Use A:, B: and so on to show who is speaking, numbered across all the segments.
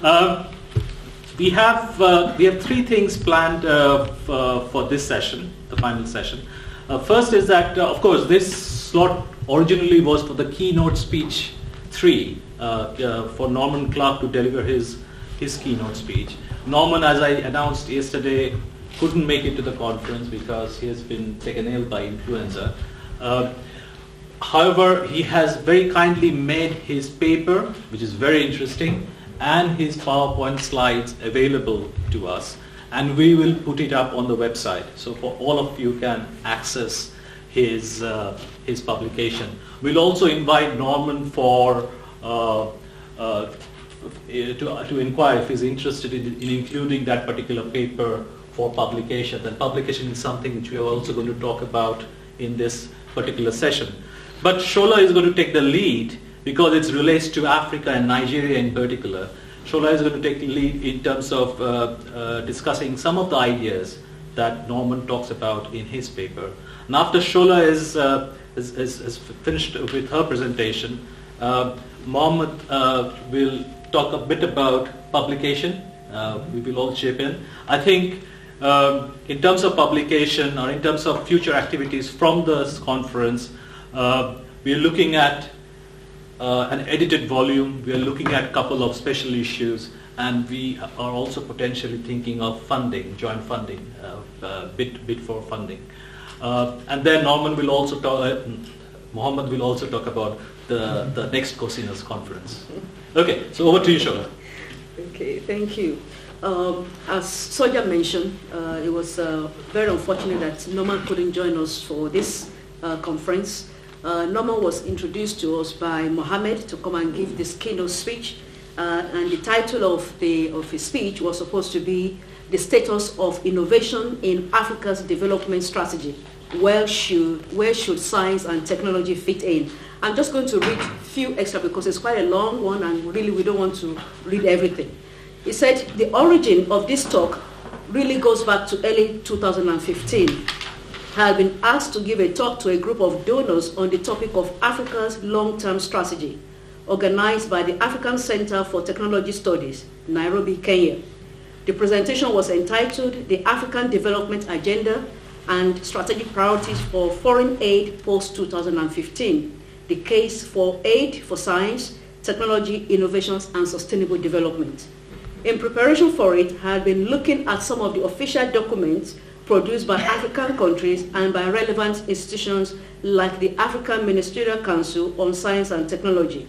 A: We have three things planned for this session, the final session. First is that, of course, this slot originally was for the keynote speech 3 for Norman Clark to deliver his keynote speech. Norman, as I announced yesterday, couldn't make it to the conference because he has been taken ill by influenza. However, he has very kindly made his paper, which is very interesting, and his PowerPoint slides available to us, and we will put it up on the website, so for all of you can access his publication. We'll also invite Norman for to inquire if he's interested in including that particular paper for publication. And publication is something which we are also going to talk about in this particular session. But Sola is going to take the lead because it relates to Africa and Nigeria in particular. Sola is going to take the lead in terms of discussing some of the ideas that Norman talks about in his paper. And after Sola is finished with her presentation, Mohammed will talk a bit about publication. We will all chip in. I think in terms of publication or in terms of future activities from this conference, we are looking at an edited volume, we are looking at a couple of special issues, and we are also potentially thinking of funding, joint funding, bid for funding. And then Mohammed will also talk about the next COSINUS conference. Okay, so over to you, Sola.
B: Okay, thank you. As Surja mentioned, it was very unfortunate that Norman couldn't join us for this conference. Norman was introduced to us by Mohammed to come and give this keynote speech, and the title of his speech was supposed to be "The Status of Innovation in Africa's Development Strategy. Where should science and technology fit in?" I'm just going to read a few extra because it's quite a long one, and really we don't want to read everything. He said the origin of this talk really goes back to early 2015. I had been asked to give a talk to a group of donors on the topic of Africa's long-term strategy, organized by the African Center for Technology Studies, Nairobi, Kenya. The presentation was entitled "The African Development Agenda and Strategic Priorities for Foreign Aid Post-2015, the Case for Aid for Science, Technology, Innovations, and Sustainable Development." In preparation for it, I had been looking at some of the official documents produced by African countries and by relevant institutions like the African Ministerial Council on Science and Technology.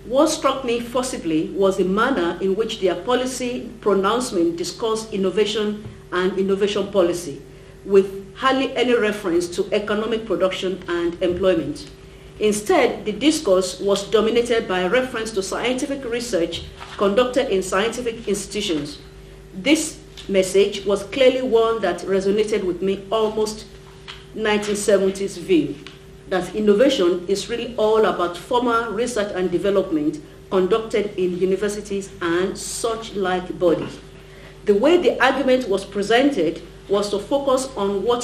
B: What struck me forcibly was the manner in which their policy pronouncement discussed innovation and innovation policy, with hardly any reference to economic production and employment. Instead, the discourse was dominated by reference to scientific research conducted in scientific institutions. This message was clearly one that resonated with me, almost 1970s view, that innovation is really all about formal research and development conducted in universities and such like bodies. The way the argument was presented was to focus on what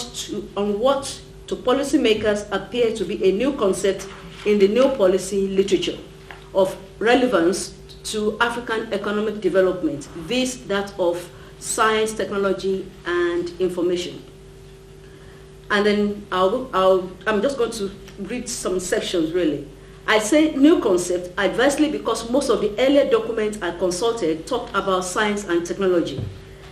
B: to policymakers appear to be a new concept in the new policy literature of relevance to African economic development, that of science, technology, and information. And then I'm just going to read some sections really. I say new concept adversely because most of the earlier documents I consulted talked about science and technology.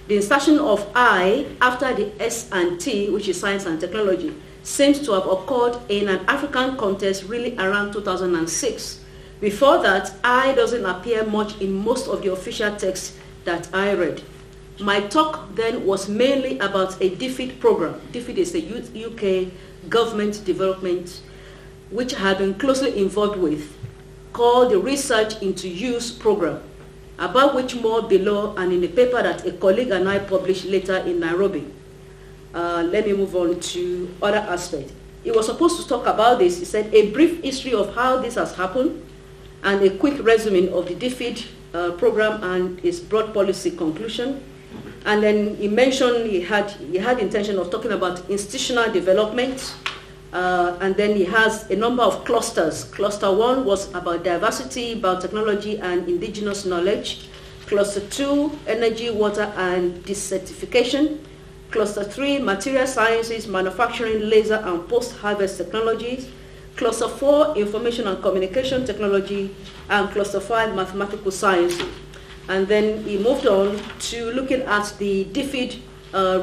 B: The insertion of I after the S and T, which is science and technology, seems to have occurred in an African context really around 2006. Before that, I doesn't appear much in most of the official texts that I read. My talk then was mainly about a DFID program. DFID is a UK government development which I had been closely involved with, called the Research into Use program, about which more below and in the paper that a colleague and I published later in Nairobi. Let me move on to other aspects. He was supposed to talk about this. He said a brief history of how this has happened and a quick resume of the DFID program and its broad policy conclusion. And then he mentioned he had intention of talking about institutional development, and then he has a number of clusters. Cluster 1 was about diversity, biotechnology, and indigenous knowledge. Cluster 2, energy, water, and desertification. Cluster 3, material sciences, manufacturing, laser, and post-harvest technologies. Cluster 4, information and communication technology. And Cluster 5, mathematical sciences. And then he moved on to looking at the DFID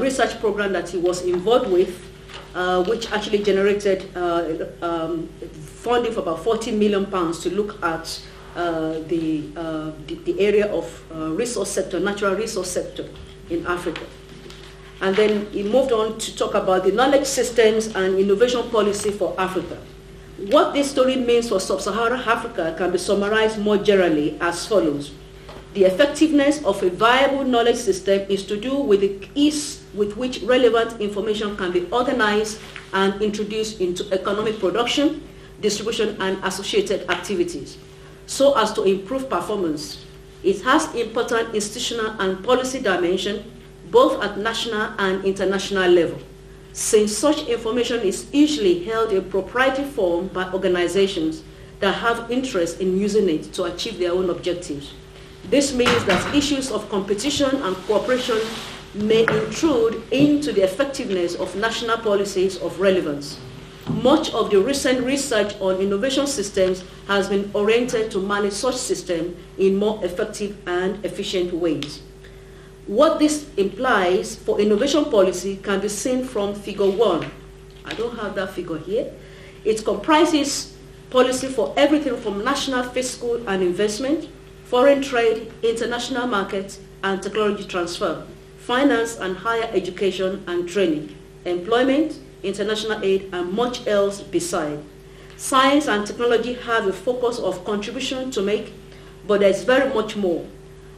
B: research program that he was involved with, which actually generated funding for about £40 million to look at the area of resource sector, natural resource sector in Africa. And then he moved on to talk about the knowledge systems and innovation policy for Africa. What this story means for sub-Saharan Africa can be summarized more generally as follows. The effectiveness of a viable knowledge system is to do with the ease with which relevant information can be organized and introduced into economic production, distribution, and associated activities, so as to improve performance. It has important institutional and policy dimension, both at national and international level, since such information is usually held in proprietary form by organizations that have interest in using it to achieve their own objectives. This means that issues of competition and cooperation may intrude into the effectiveness of national policies of relevance. Much of the recent research on innovation systems has been oriented to manage such systems in more effective and efficient ways. What this implies for innovation policy can be seen from Figure 1. I don't have that figure here. It comprises policy for everything from national fiscal and investment, foreign trade, international markets and technology transfer, finance and higher education and training, employment, international aid, and much else beside. Science and technology have a focus of contribution to make, but there's very much more.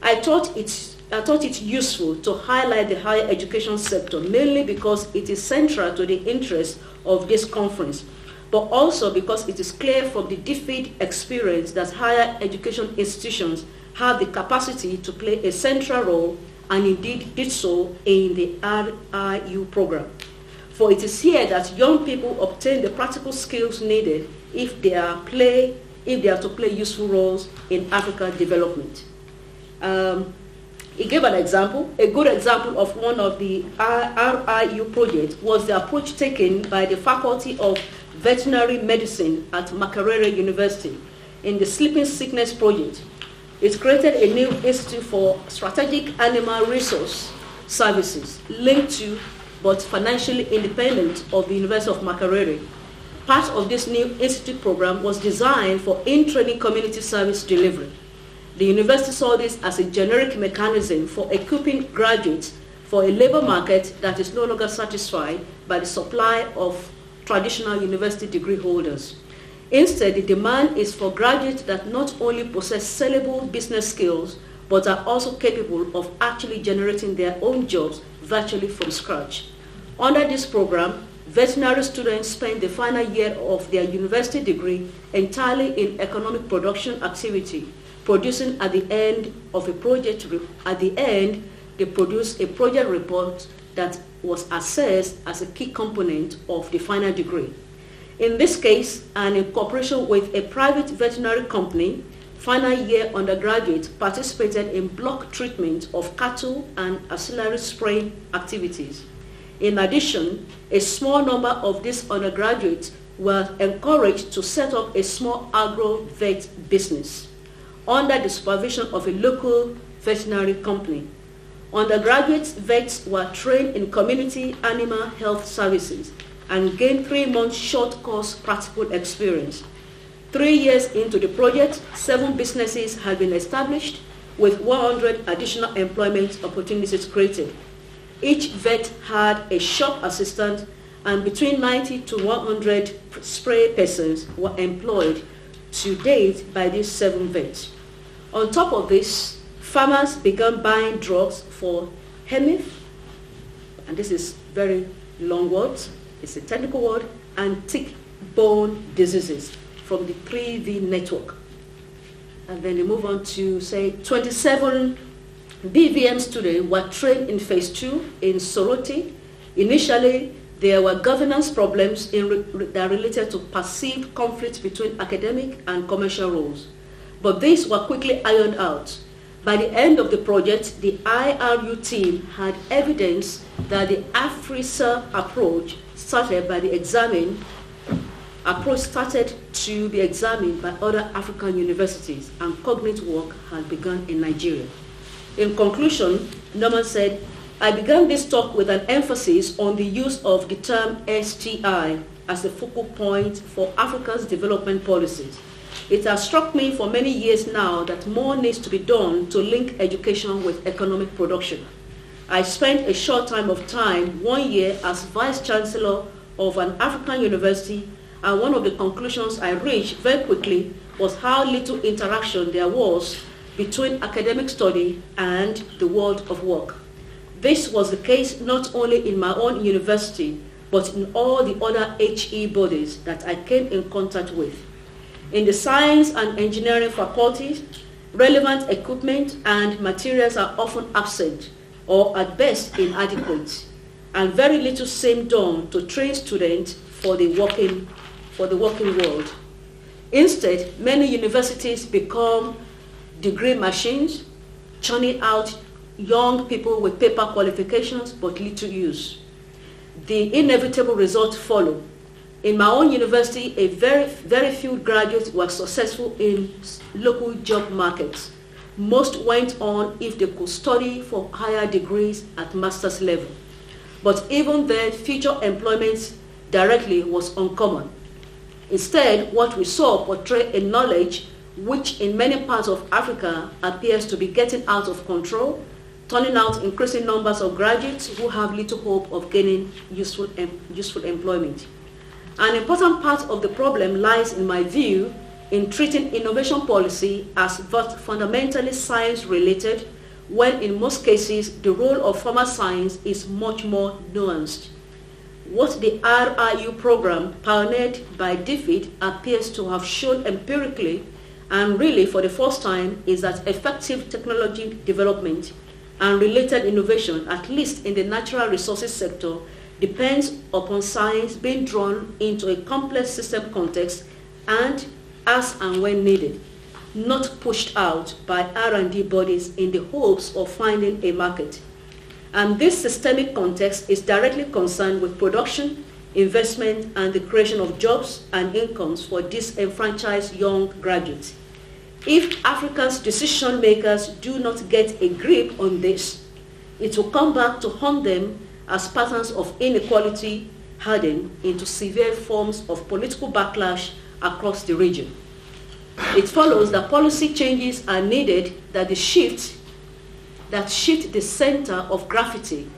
B: I thought it useful to highlight the higher education sector, mainly because it is central to the interest of this conference, but also because it is clear from the DFID experience that higher education institutions have the capacity to play a central role, and indeed did so in the RIU program. For it is here that young people obtain the practical skills needed if they are to play useful roles in African development. He gave an example. A good example of one of the RIU projects was the approach taken by the Faculty of Veterinary Medicine at Makerere University in the Sleeping Sickness Project. It created a new institute for strategic animal resource services linked to but financially independent of the University of Makerere. Part of this new institute program was designed for in-training community service delivery. The university saw this as a generic mechanism for equipping graduates for a labor market that is no longer satisfied by the supply of traditional university degree holders. Instead, the demand is for graduates that not only possess sellable business skills, but are also capable of actually generating their own jobs virtually from scratch. Under this program, veterinary students spend the final year of their university degree entirely in economic production activity, producing at the end of a project. At the end, they produce a project report that was assessed as a key component of the final degree. In this case, and in cooperation with a private veterinary company, final year undergraduates participated in block treatment of cattle and ancillary spraying activities. In addition, a small number of these undergraduates were encouraged to set up a small agro-vet business under the supervision of a local veterinary company. Undergraduate vets were trained in community animal health services and gained 3 months short course practical experience. 3 years into the project, 7 businesses had been established with 100 additional employment opportunities created. Each vet had a shop assistant, and between 90 to 100 spray persons were employed to date by these 7 vets. On top of this, farmers began buying drugs for hemiph, and this is very long words, it's a technical word, and tick-borne diseases from the 3V network. And then we move on to say 27 BVM students were trained in phase 2 in Soroti. Initially, there were governance problems that related to perceived conflicts between academic and commercial roles. But these were quickly ironed out. By the end of the project, the IRU team had evidence that the AFRISA approach started to be examined by other African universities, and cognate work had begun in Nigeria. In conclusion, Norman said, I began this talk with an emphasis on the use of the term STI as a focal point for Africa's development policies. It has struck me for many years now that more needs to be done to link education with economic production. I spent a short time of time, 1 year, as Vice Chancellor of an African university, and one of the conclusions I reached very quickly was how little interaction there was between academic study and the world of work. This was the case not only in my own university, but in all the other HE bodies that I came in contact with. In the science and engineering faculties, relevant equipment and materials are often absent or at best inadequate, and very little seems done to train students for the working world. Instead, many universities become degree machines, churning out young people with paper qualifications but little use. The inevitable results follow. In my own university, a very few graduates were successful in local job markets. Most went on if they could study for higher degrees at master's level. But even then, future employment directly was uncommon. Instead, what we saw portrayed a knowledge which in many parts of Africa appears to be getting out of control, turning out increasing numbers of graduates who have little hope of gaining useful employment. An important part of the problem lies, in my view, in treating innovation policy as fundamentally science-related, when in most cases the role of formal science is much more nuanced. What the RIU program, pioneered by DFID, appears to have shown empirically, and really for the first time, is that effective technology development and related innovation, at least in the natural resources sector, depends upon science being drawn into a complex system context and as and when needed, not pushed out by R&D bodies in the hopes of finding a market. And this systemic context is directly concerned with production, investment, and the creation of jobs and incomes for disenfranchised young graduates. If Africa's decision makers do not get a grip on this, it will come back to haunt them as patterns of inequality harden into severe forms of political backlash across the region. It follows that policy changes are needed that shift the center of gravity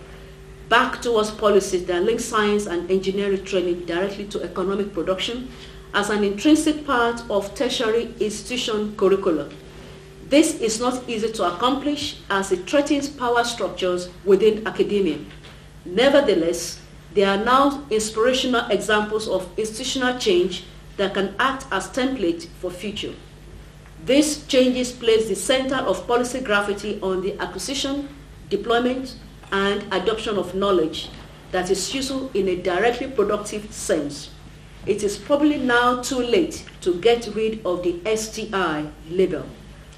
B: back towards policies that link science and engineering training directly to economic production as an intrinsic part of tertiary institution curricula. This is not easy to accomplish as it threatens power structures within academia. Nevertheless, there are now inspirational examples of institutional change that can act as template for future. These changes place the center of policy gravity on the acquisition, deployment, and adoption of knowledge that is useful in a directly productive sense. It is probably now too late to get rid of the STI label,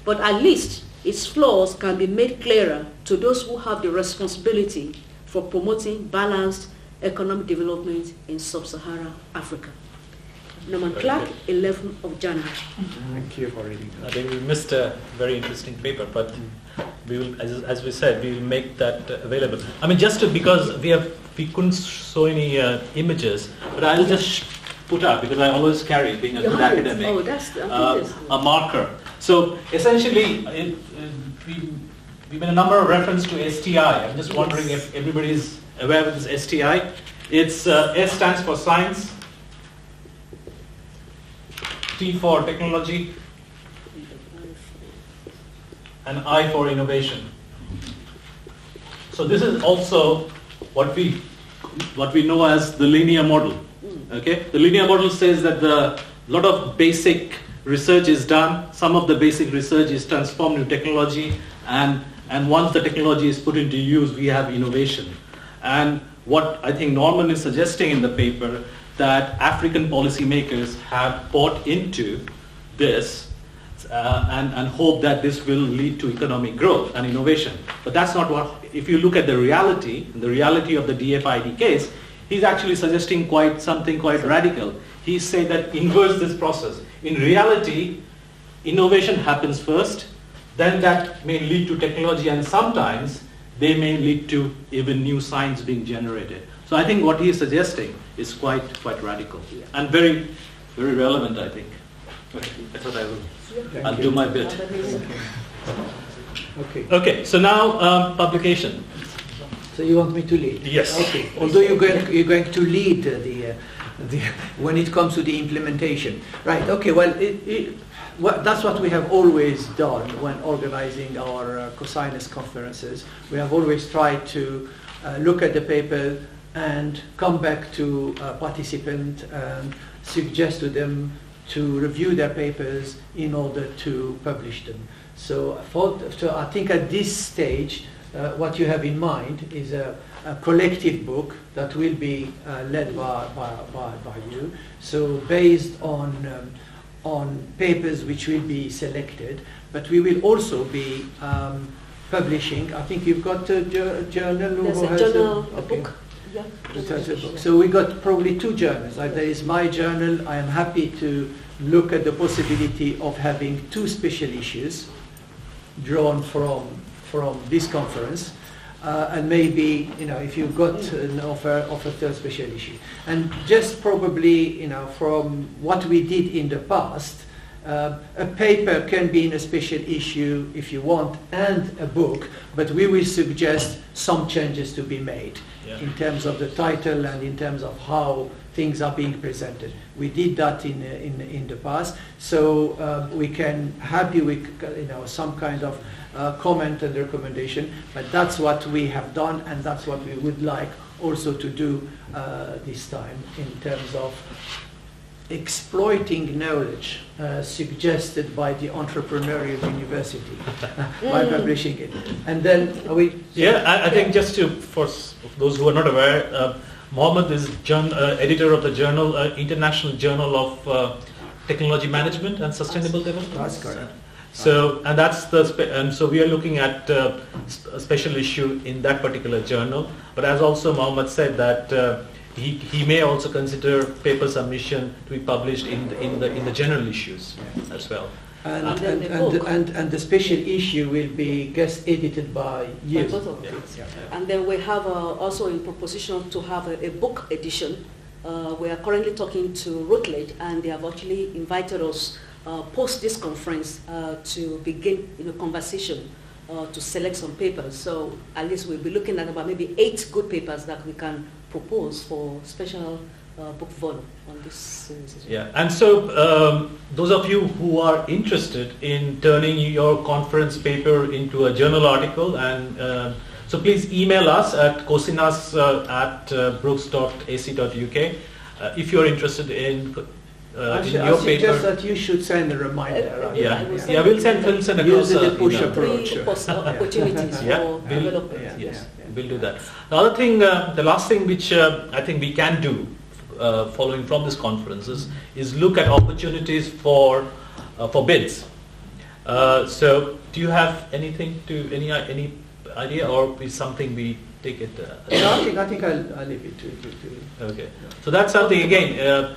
B: but at least its flaws can be made clearer to those who have the responsibility for promoting balanced economic development in sub-Saharan Africa. Norman Clark, 11th of January.
C: Thank you for reading that.
A: I think we missed a very interesting paper, but we will, as we said, we will make that available. I mean, because we couldn't show any images, but I'll just put up, because I always carry, being a good academic, a marker. So essentially, we made a number of reference to STI. I'm just wondering if everybody is aware of this STI. It's S stands for science, T for technology, and I for innovation. So this is also what we know as the linear model. Okay, the linear model says that a lot of basic research is done. Some of the basic research is transformed into technology, and once the technology is put into use, we have innovation. And what I think Norman is suggesting in the paper, that African policymakers have bought into this and hope that this will lead to economic growth and innovation. But that's not what, if you look at the reality of the DFID case, he's actually suggesting something quite radical. He's saying that inverse this process. In reality, innovation happens first, then that may lead to technology, and sometimes they may lead to even new science being generated. So I think what he is suggesting is quite radical and very, very relevant, I think. Okay, that's what I'll do my bit. Okay, so now publication.
C: So you want me to lead?
A: Yes.
C: Okay. Although you're going to lead when it comes to the implementation, right? Okay. Well, that's what we have always done when organizing our COSINUS conferences. We have always tried to look at the paper and come back to participants and suggest to them to review their papers in order to publish them. So I think at this stage, what you have in mind is a collective book that will be led by you. So based on papers which will be selected, but we will also be publishing. I think you've got a journal.
B: There's a journal, a book. Yeah.
C: So we got probably two journals. There is my journal. I am happy to look at the possibility of having two special issues drawn from this conference, and maybe if you've got an offer of a third special issue, and just probably from what we did in the past, a paper can be in a special issue if you want, and a book, but we will suggest some changes to be made in terms of the title and in terms of how things are being presented. We did that in the past, so we can help you with some kind of comment and recommendation, but that's what we have done, and that's what we would like also to do this time in terms of exploiting knowledge suggested by the entrepreneurial university by publishing it. And then
A: I think just for those who are not aware, Mohammed is editor of the journal, International Journal of Technology Management and Sustainable Development.
C: That's correct.
A: So, and so we are looking at a special issue in that particular journal. But as also Mohammed said that he may also consider paper submission to be published in the general issues as well.
C: And the special issue will be guest edited by you.
B: And then we have also in proposition to have a book edition. We are currently talking to Routledge, and they have actually invited us post this conference to begin conversation to select some papers. So at least we'll be looking at about maybe 8 good papers that we can propose for special book volume on this series as well.
A: Yeah, and so those of you who are interested in turning your conference paper into a journal article, and so please email us at cosinus at brookes.ac.uk if you're interested in
C: I
A: your
C: suggest
A: paper.
C: That you should send a reminder.
A: We'll send across.
C: Use the push approach.
B: Opportunities for development.
A: Yes, we'll do that. The other thing, the last thing which I think we can do following from this conference is look at opportunities for bids. So do you have anything any idea, or is something we take it?
C: No, I think I'll leave it to you.
A: Okay. So that's something again.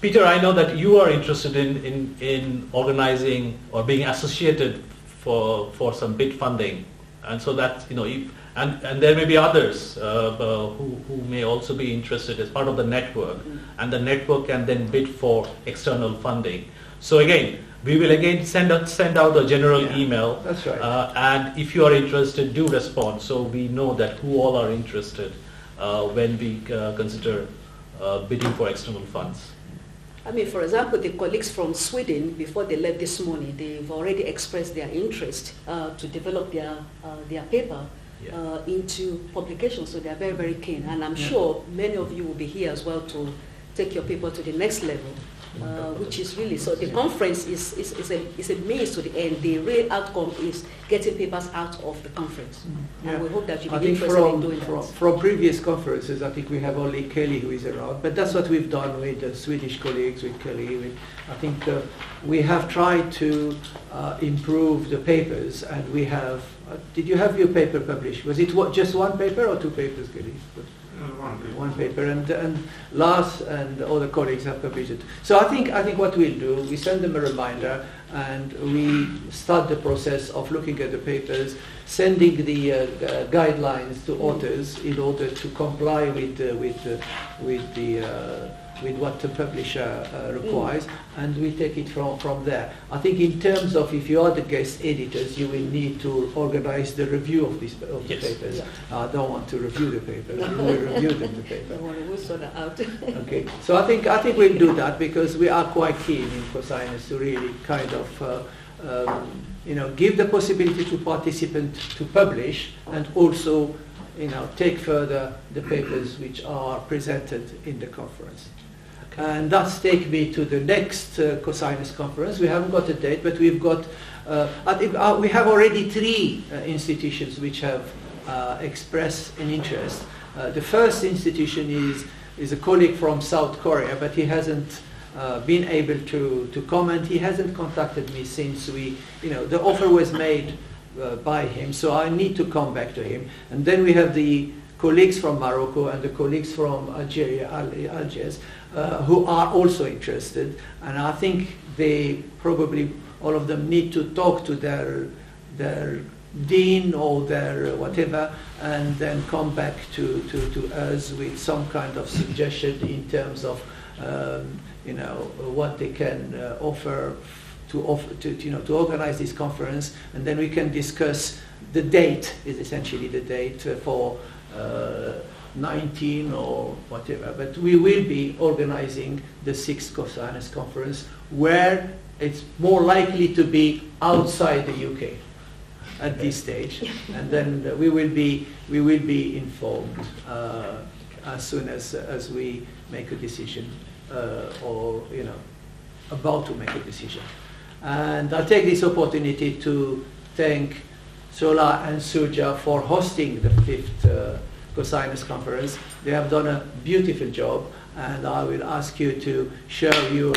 A: Peter, I know that you are interested in organizing or being associated for some bid funding, and so that and there may be others who may also be interested as part of the network, and the network can then bid for external funding. So again, we will send out a general email.
C: That's right.
A: And if you are interested, do respond, so we know that who all are interested when we consider bidding for external funds.
B: I mean, for example, the colleagues from Sweden, before they left this morning, they've already expressed their interest to develop their paper into publication. So they're very, very keen. And I'm sure many of you will be here as well to take your paper to the next level which is really, so the conference is a means to the end. The real outcome is getting papers out of the conference.
C: Yeah.
B: And we hope that you'll
C: I
B: be
C: think
B: interested in doing that.
C: from previous conferences, I think we have only Kelly who is around, but that's what we've done with the Swedish colleagues, with Kelly. I think we have tried to improve the papers, and we have, did you have your paper published? Was it just one paper or two papers, Kelly? One paper, and Lars and other colleagues have published it. So I think what we'll do, we send them a reminder, and we start the process of looking at the papers, sending the guidelines to authors in order to comply with what the publisher requires, and we take it from there. I think in terms of, if you are the guest editors, you will need to organize the review of the papers.
B: Yeah.
C: I don't want to review the papers. You will review the paper.
B: We'll sort that out.
C: Okay, so I think we'll do that, because we are quite keen in COSINUS to really kind of give the possibility to participants to publish, and also take further the papers which are presented in the conference. And that's take me to the next COSINUS conference. We haven't got a date, but we've got, I think we have already 3 institutions which have expressed an interest. The first institution is a colleague from South Korea, but he hasn't been able to comment. He hasn't contacted me since the offer was made by him, so I need to come back to him. And then we have the colleagues from Morocco and the colleagues from Algeria, Algiers, who are also interested, and I think they probably, all of them, need to talk to their dean or their whatever, and then come back to us with some kind of suggestion in terms of what they can offer to organize this conference, and then we can discuss the date. Is essentially the date for 19 or whatever, but we will be organizing the 6th COSINUS conference, where it's more likely to be outside the UK at this stage, and then we will be informed as soon as we make a decision, or about to make a decision. And I'll take this opportunity to thank Sola and Surja for hosting the 5th COSINUS conference. They have done a beautiful job, and I will ask you to share your